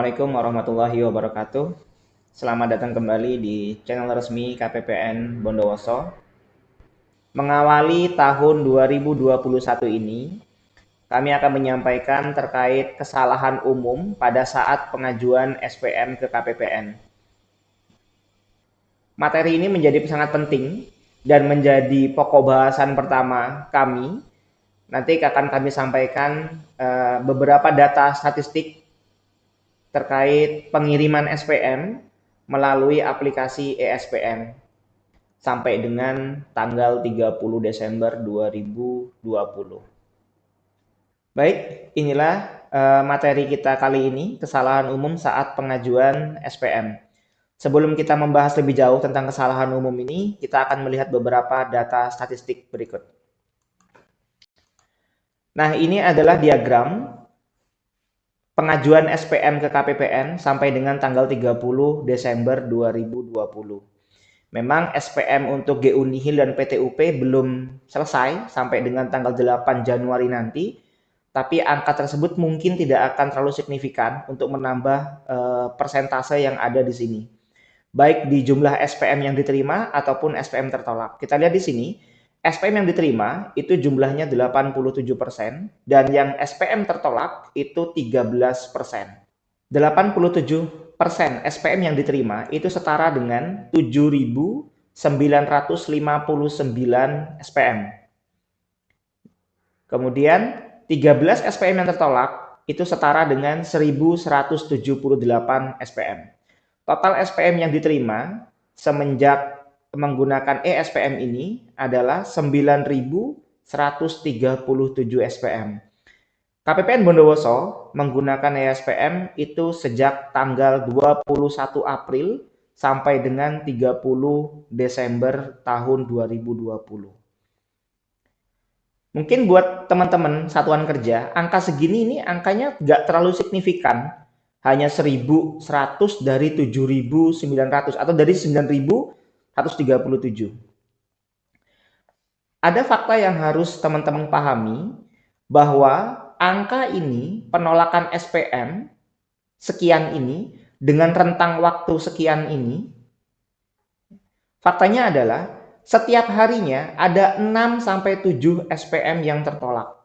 Assalamualaikum warahmatullahi wabarakatuh. Selamat datang kembali di channel resmi KPPN Bondowoso. Mengawali tahun 2021 ini, kami akan menyampaikan terkait kesalahan umum pada saat pengajuan SPM ke KPPN. Materi ini menjadi sangat penting dan menjadi pokok bahasan pertama kami. Nanti akan kami sampaikan beberapa data statistik terkait pengiriman SPM melalui aplikasi eSPM sampai dengan tanggal 30 Desember 2020. Baik, inilah materi kita kali ini, kesalahan umum saat pengajuan SPM. Sebelum kita membahas lebih jauh tentang kesalahan umum ini, kita akan melihat beberapa data statistik berikut. Nah, ini adalah diagram pengajuan SPM ke KPPN sampai dengan tanggal 30 Desember 2020. Memang SPM untuk GU Nihil dan PTUP belum selesai sampai dengan tanggal 8 Januari nanti, tapi angka tersebut mungkin tidak akan terlalu signifikan untuk menambah persentase yang ada di sini. Baik di jumlah SPM yang diterima ataupun SPM tertolak. Kita lihat di sini, SPM yang diterima itu jumlahnya 87% dan yang SPM tertolak itu 13%. 87% SPM yang diterima itu setara dengan 7.959 SPM. Kemudian 13 SPM yang tertolak itu setara dengan 1.178 SPM. Total SPM yang diterima semenjak menggunakan eSPM ini adalah 9.137 SPM. KPPN Bondowoso menggunakan eSPM itu sejak tanggal 21 April sampai dengan 30 Desember tahun 2020. Mungkin buat teman-teman satuan kerja, angka segini ini angkanya nggak terlalu signifikan. Hanya 1.100 dari 7.900 atau dari 9.137. Ada fakta yang harus teman-teman pahami bahwa angka ini, penolakan SPM sekian ini dengan rentang waktu sekian ini, faktanya adalah setiap harinya ada 6-7 SPM yang tertolak.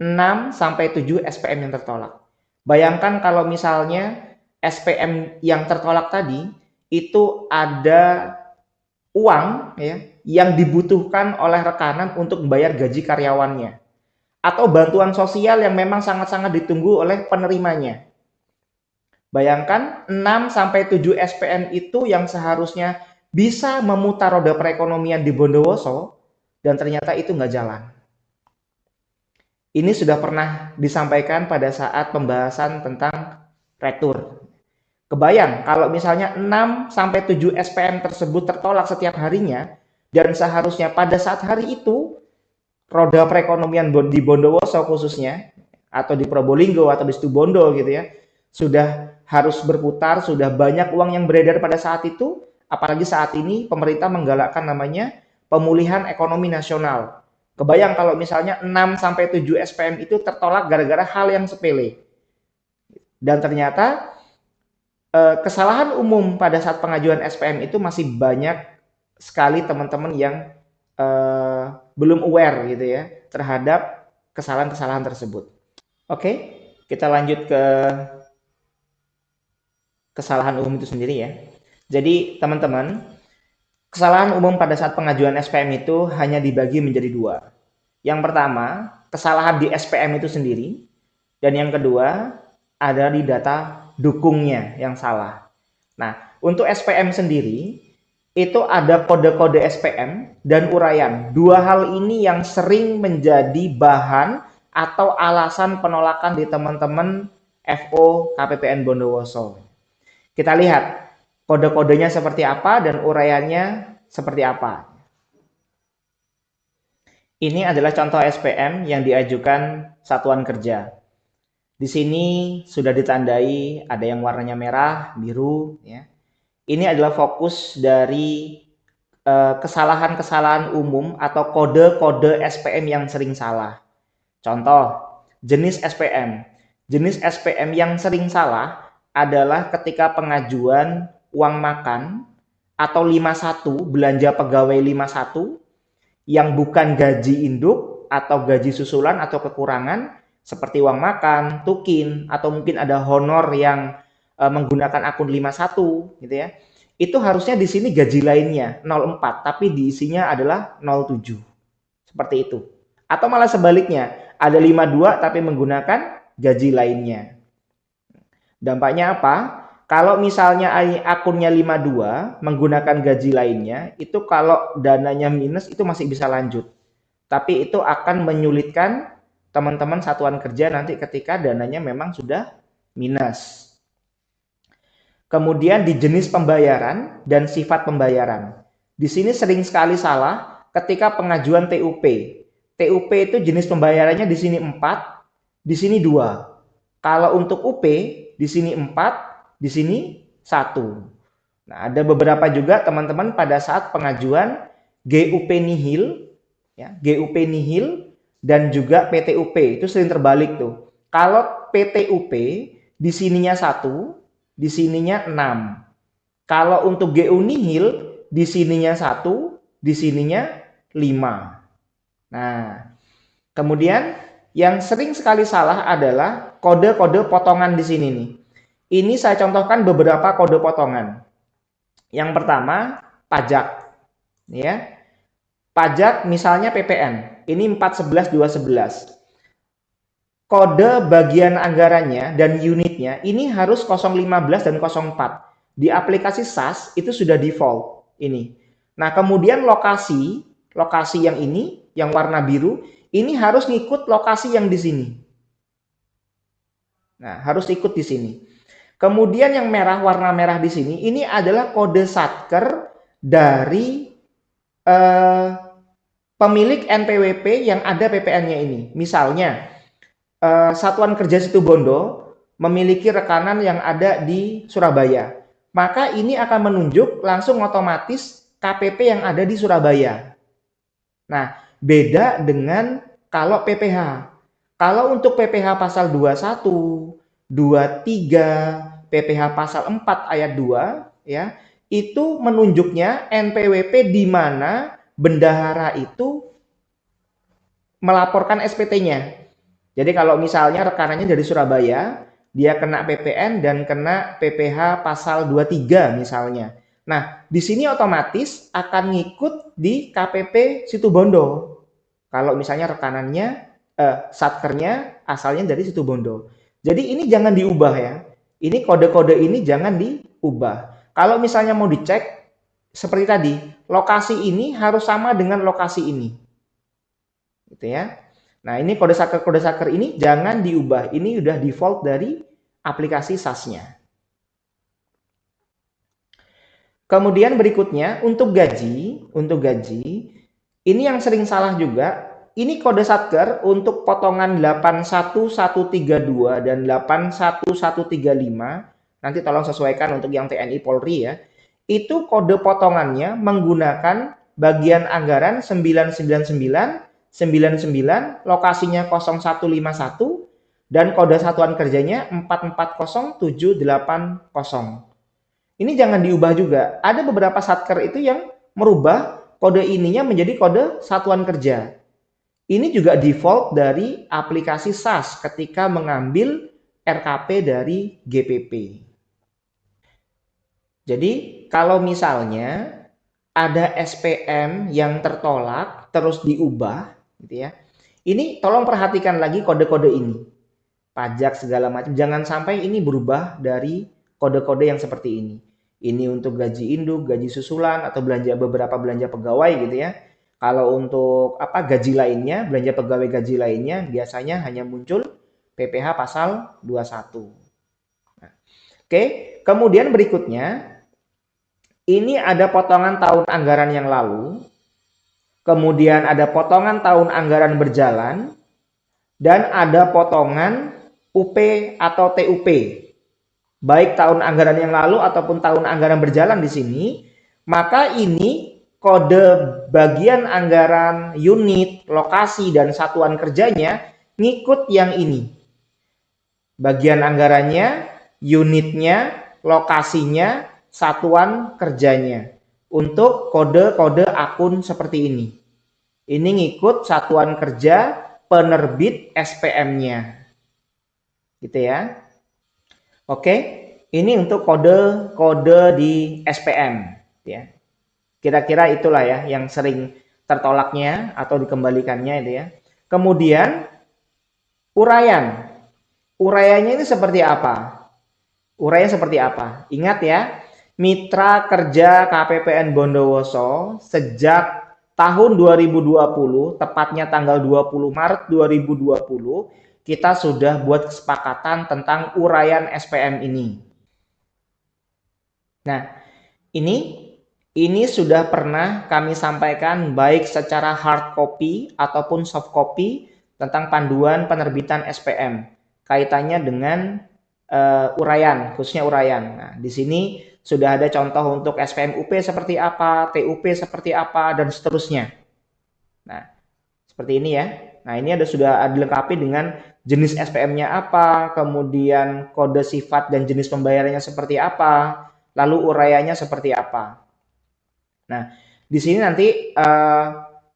6-7 SPM yang tertolak. Bayangkan kalau misalnya SPM yang tertolak tadi itu ada uang ya yang dibutuhkan oleh rekanan untuk membayar gaji karyawannya atau bantuan sosial yang memang sangat-sangat ditunggu oleh penerimanya. Bayangkan 6-7 SPM itu yang seharusnya bisa memutar roda perekonomian di Bondowoso dan ternyata itu nggak jalan. Ini sudah pernah disampaikan pada saat pembahasan tentang rektur. Kebayang kalau misalnya 6-7 SPM tersebut tertolak setiap harinya dan seharusnya pada saat hari itu roda perekonomian di Bondowoso khususnya atau di Probolinggo atau di Situbondo gitu ya sudah harus berputar, sudah banyak uang yang beredar pada saat itu, apalagi saat ini pemerintah menggalakkan namanya pemulihan ekonomi nasional. Kebayang kalau misalnya 6-7 SPM itu tertolak gara-gara hal yang sepele. Dan ternyata kesalahan umum pada saat pengajuan SPM itu masih banyak sekali teman-teman yang belum aware gitu ya terhadap kesalahan-kesalahan tersebut. Oke, kita lanjut ke kesalahan umum itu sendiri ya. Jadi teman-teman, kesalahan umum pada saat pengajuan SPM itu hanya dibagi menjadi dua. Yang pertama, kesalahan di SPM itu sendiri. Dan yang kedua, ada di data dukungnya yang salah. Nah, untuk SPM sendiri, itu ada kode-kode SPM dan uraian. Dua hal ini yang sering menjadi bahan atau alasan penolakan di teman-teman FO KPPN Bondowoso. Kita lihat kode-kodenya seperti apa dan uraiannya seperti apa. Ini adalah contoh SPM yang diajukan satuan kerja. Di sini sudah ditandai ada yang warnanya merah, biru. Ya. Ini adalah fokus dari kesalahan-kesalahan umum atau kode-kode SPM yang sering salah. Contoh, jenis SPM. Jenis SPM yang sering salah adalah ketika pengajuan uang makan atau 51, belanja pegawai 51 yang bukan gaji induk atau gaji susulan atau kekurangan seperti uang makan, tukin, atau mungkin ada honor yang menggunakan akun 51 gitu ya. Itu harusnya di sini gaji lainnya 04 tapi diisinya adalah 07. Seperti itu. Atau malah sebaliknya, ada 52 tapi menggunakan gaji lainnya. Dampaknya apa? Kalau misalnya akunnya 52 menggunakan gaji lainnya, itu kalau dananya minus itu masih bisa lanjut. Tapi itu akan menyulitkan teman-teman satuan kerja nanti ketika dananya memang sudah minus. Kemudian di jenis pembayaran dan sifat pembayaran. Di sini sering sekali salah ketika pengajuan TUP. TUP itu jenis pembayarannya di sini 4, di sini 2. Kalau untuk UP, di sini 4, di sini 1. Nah, ada beberapa juga teman-teman pada saat pengajuan GUP nihil, ya, GUP nihil dan juga PTUP, itu sering terbalik tuh. Kalau PTUP, di sininya 1, di sininya 6. Kalau untuk GU nihil, di sininya 1, di sininya 5. Nah, kemudian yang sering sekali salah adalah kode-kode potongan di sini nih. Ini saya contohkan beberapa kode potongan. Yang pertama, pajak. Ya. Pajak misalnya PPN. Ini 411 211. Kode bagian anggarannya dan unitnya ini harus 015 dan 04. Di aplikasi SAS itu sudah default ini. Nah, kemudian lokasi yang ini, yang warna biru, ini harus ngikut lokasi yang di sini. Nah, harus ikut di sini. Kemudian yang merah, warna merah di sini, ini adalah kode satker dari pemilik NPWP yang ada PPN-nya ini. Misalnya, Satuan Kerja Situbondo memiliki rekanan yang ada di Surabaya. Maka ini akan menunjuk langsung otomatis KPP yang ada di Surabaya. Nah, beda dengan kalau PPH. Kalau untuk PPH pasal 21, 23, PPH pasal 4 ayat 2, ya, itu menunjuknya NPWP di mana bendahara itu melaporkan SPT-nya. Jadi kalau misalnya rekanannya dari Surabaya, dia kena PPN dan kena PPH pasal 23 misalnya. Nah, di sini otomatis akan ngikut di KPP Situbondo. Kalau misalnya rekanannya, satkernya asalnya dari Situbondo. Jadi ini jangan diubah ya. Ini kode-kode ini jangan diubah. Kalau misalnya mau dicek, seperti tadi, lokasi ini harus sama dengan lokasi ini. Gitu ya. Nah, ini kode saker ini jangan diubah. Ini udah default dari aplikasi SAS-nya. Kemudian berikutnya untuk gaji, ini yang sering salah juga. Ini kode satker untuk potongan 81132 dan 81135. Nanti tolong sesuaikan untuk yang TNI Polri ya. Itu kode potongannya menggunakan bagian anggaran 999, lokasinya 0151 dan kode satuan kerjanya 440780. Ini jangan diubah juga. Ada beberapa satker itu yang merubah kode ininya menjadi kode satuan kerja. Ini juga default dari aplikasi SAS ketika mengambil RKP dari GPP. Jadi kalau misalnya ada SPM yang tertolak terus diubah, gitu ya. Ini tolong perhatikan lagi kode-kode ini. Pajak segala macam, jangan sampai ini berubah dari kode-kode yang seperti ini. Ini untuk gaji induk, gaji susulan atau beberapa belanja pegawai gitu ya. Kalau untuk gaji lainnya, belanja pegawai gaji lainnya biasanya hanya muncul PPH pasal 21. Nah, oke, kemudian berikutnya ini ada potongan tahun anggaran yang lalu. Kemudian ada potongan tahun anggaran berjalan dan ada potongan UP atau TUP. Baik tahun anggaran yang lalu ataupun tahun anggaran berjalan di sini, maka ini kode bagian anggaran, unit, lokasi, dan satuan kerjanya ngikut yang ini. bagian anggarannya, unitnya, lokasinya, satuan kerjanya untuk kode-kode akun seperti ini. Ini ngikut satuan kerja penerbit SPM-nya. Gitu ya. Oke, ini untuk kode-kode di SPM ya. Kira-kira itulah ya yang sering tertolaknya atau dikembalikannya itu ya. Kemudian uraian. Uraiannya ini seperti apa? Uraian seperti apa? Ingat ya, mitra kerja KPPN Bondowoso sejak tahun 2020, tepatnya tanggal 20 Maret 2020, kita sudah buat kesepakatan tentang uraian SPM ini. Nah, ini sudah pernah kami sampaikan baik secara hard copy ataupun soft copy tentang panduan penerbitan SPM kaitannya dengan uraian, khususnya uraian. Nah, di sini sudah ada contoh untuk SPM UP seperti apa, TUP seperti apa, dan seterusnya. Nah, seperti ini ya. Nah, ini sudah dilengkapi dengan jenis SPM-nya apa, kemudian kode sifat dan jenis pembayarannya seperti apa, lalu uraiannya seperti apa. Nah, di sini nanti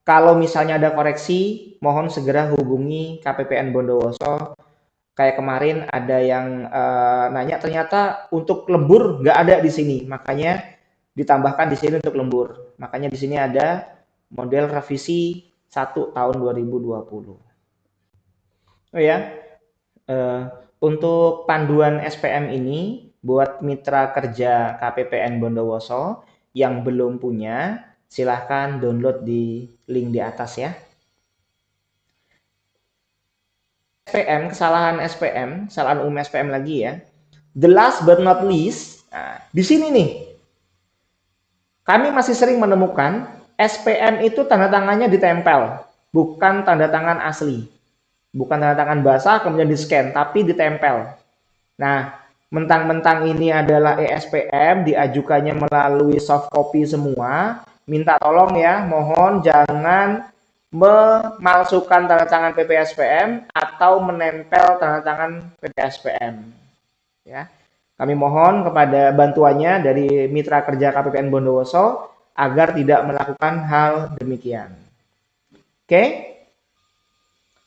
kalau misalnya ada koreksi, mohon segera hubungi KPPN Bondowoso. Kayak kemarin ada yang nanya ternyata untuk lembur nggak ada di sini, makanya ditambahkan di sini untuk lembur. Makanya di sini ada model revisi 1 tahun 2020. Oh ya, untuk panduan SPM ini buat mitra kerja KPPN Bondowoso yang belum punya, silahkan download di link di atas ya. SPM, kesalahan umum SPM lagi ya. The last but not least, nah, di sini nih, kami masih sering menemukan SPM itu tanda tangannya ditempel, bukan tanda tangan asli. Bukan tanda tangan basah kemudian di-scan, tapi ditempel. Nah, mentang-mentang ini adalah ESPM, diajukannya melalui soft copy semua, minta tolong ya, mohon jangan memalsukan tanda tangan PPSPM atau menempel tanda tangan PPSPM. Ya, kami mohon kepada bantuannya dari mitra kerja KPPN Bondowoso agar tidak melakukan hal demikian. Oke,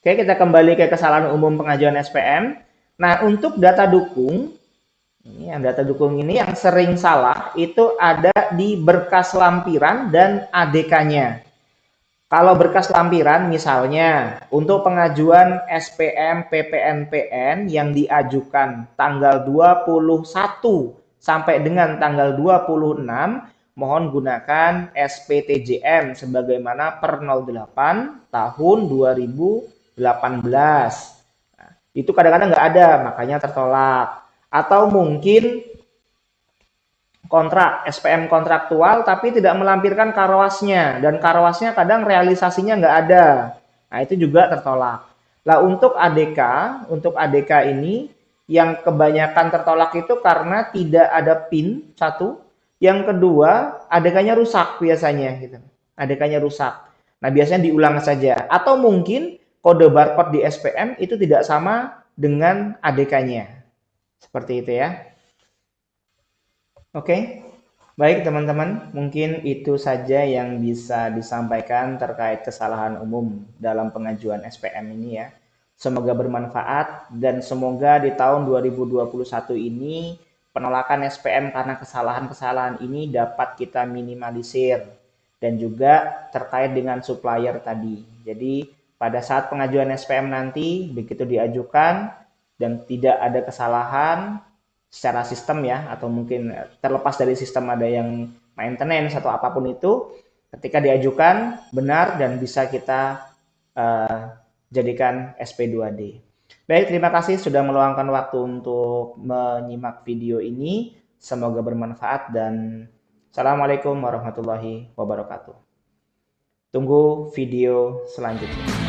kita kembali ke kesalahan umum pengajuan SPM. Nah, untuk data dukung, data dukung ini yang sering salah itu ada di berkas lampiran dan ADK-nya. Kalau berkas lampiran misalnya untuk pengajuan SPM PPNPN yang diajukan tanggal 21 sampai dengan tanggal 26, mohon gunakan SPTJM sebagaimana per 08 tahun 2018. Nah, itu kadang-kadang nggak ada, makanya tertolak. Atau mungkin kontrak, SPM kontraktual tapi tidak melampirkan karwasnya dan karwasnya kadang realisasinya nggak ada. Nah, itu juga tertolak. Nah, untuk ADK ini yang kebanyakan tertolak itu karena tidak ada PIN, satu. Yang kedua, ADK-nya rusak biasanya gitu. ADK-nya rusak. Nah, biasanya diulang saja atau mungkin kode barcode di SPM itu tidak sama dengan ADK-nya. Seperti itu ya. Oke, baik teman-teman, mungkin itu saja yang bisa disampaikan terkait kesalahan umum dalam pengajuan SPM ini ya. Semoga bermanfaat dan semoga di tahun 2021 ini penolakan SPM karena kesalahan-kesalahan ini dapat kita minimalisir dan juga terkait dengan supplier tadi. Jadi pada saat pengajuan SPM nanti begitu diajukan dan tidak ada kesalahan secara sistem ya, atau mungkin terlepas dari sistem ada yang maintenance atau apapun itu, ketika diajukan benar dan bisa kita jadikan SP2D. Baik, terima kasih sudah meluangkan waktu untuk menyimak video ini. Semoga bermanfaat dan Assalamualaikum warahmatullahi wabarakatuh. Tunggu video selanjutnya.